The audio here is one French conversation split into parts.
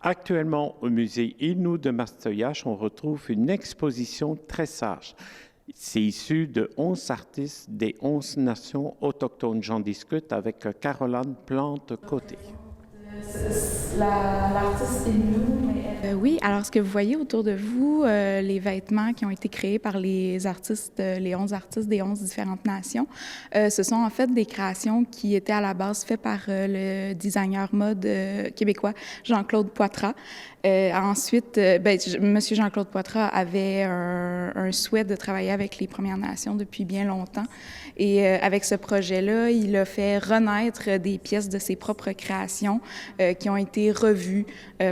Actuellement, au musée Innu de Mastoyache, on retrouve une exposition très sage. C'est issu de 11 artistes des 11 nations autochtones. J'en discute avec Caroline Plante-Côté. L'artiste est nous, mais Oui, alors ce que vous voyez autour de vous, les vêtements qui ont été créés par les artistes, les 11 artistes des 11 différentes nations, ce sont en fait des créations qui étaient à la base faites par le designer mode québécois Jean-Claude Poitras. Ensuite, Monsieur Jean-Claude Poitras avait un souhait de travailler avec les Premières Nations depuis bien longtemps. Et avec ce projet-là, il a fait renaître des pièces de ses propres créations qui ont été revues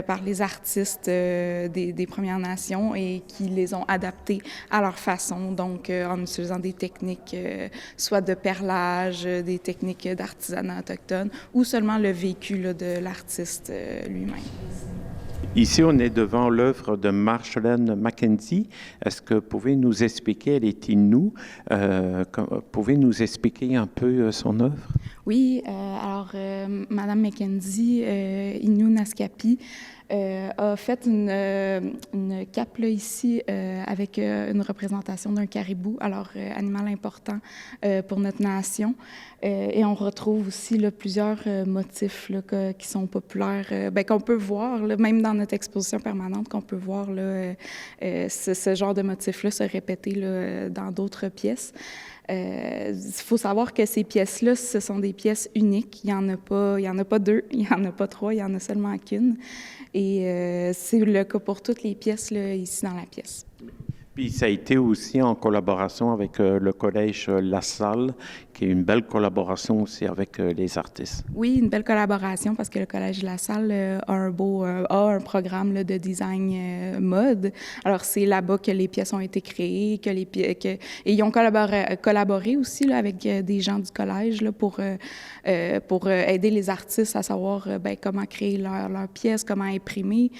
par les artistes des Premières Nations et qui les ont adaptées à leur façon, donc en utilisant des techniques soit de perlage, des techniques d'artisanat autochtone ou seulement le vécu là, de l'artiste lui-même. Ici, on est devant l'œuvre de Marjolaine Mackenzie. Est-ce que vous pouvez nous expliquer, elle est Innu, pouvez nous expliquer un peu son œuvre? Oui, Madame Mackenzie, Innu Naskapi, a fait une cape là, ici avec une représentation d'un caribou, alors animal important pour notre nation. Et on retrouve aussi là, plusieurs motifs là, qui sont populaires, qu'on peut voir, là, même dans notre exposition permanente, qu'on peut voir là, ce genre de motifs-là se répéter là, dans d'autres pièces. Il faut savoir que ces pièces-là, ce sont des pièces uniques. Il y en a pas deux, il n'y en a pas trois, il y en a seulement qu'une. Et c'est le cas pour toutes les pièces là, ici dans la pièce. Puis ça a été aussi en collaboration avec le Collège La Salle, qui est une belle collaboration aussi avec les artistes. Oui, une belle collaboration parce que le Collège La Salle a un programme là, de design mode. Alors c'est là-bas que les pièces ont été créées, et ils ont collaboré aussi là, avec des gens du collège là, pour aider les artistes à savoir comment créer leurs pièces, comment imprimer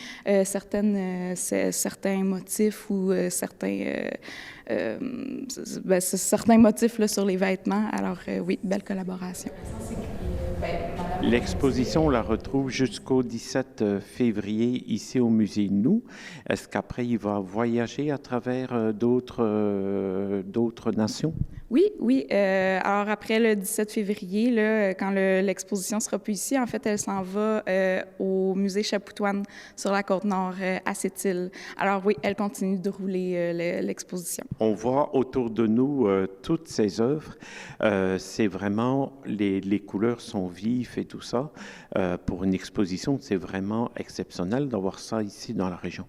certains motifs ou certains motifs là, sur les vêtements. Alors oui, belle collaboration. L'exposition, on la retrouve jusqu'au 17 février ici au musée Innu. Est-ce qu'après, il va voyager à travers d'autres nations? Oui. Alors, après le 17 février, là, quand l'exposition sera plus ici, en fait, elle s'en va au musée Chapoutoine sur la Côte-Nord, à Sept-Îles. Alors oui, elle continue de rouler l'exposition. On voit autour de nous toutes ces œuvres. C'est vraiment, les couleurs sont vives et tout ça. Pour une exposition, c'est vraiment exceptionnel d'avoir ça ici dans la région.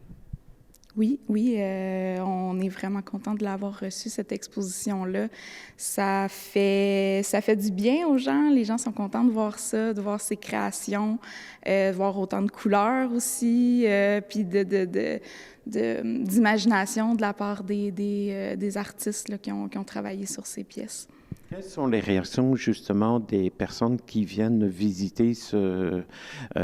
Oui, on est vraiment content de l'avoir reçu, cette exposition-là. Ça fait du bien aux gens. Les gens sont contents de voir ça, de voir ces créations, de voir autant de couleurs aussi, puis d'imagination de la part des artistes là, qui ont travaillé sur ces pièces. Quelles sont les réactions justement des personnes qui viennent visiter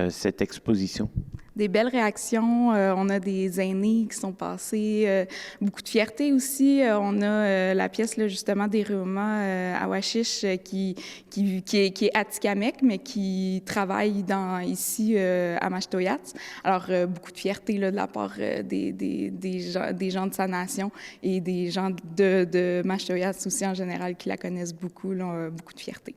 cette exposition? Des belles réactions. On a des aînés qui sont passés. Beaucoup de fierté aussi. On a la pièce là, justement des Réuma à Washish qui est Atikamekw, mais qui travaille ici à Mashtoyats. Alors, beaucoup de fierté là, de la part des gens de sa nation et des gens de Mashtoyats aussi en général qui la connaissent beaucoup. Là, beaucoup de fierté.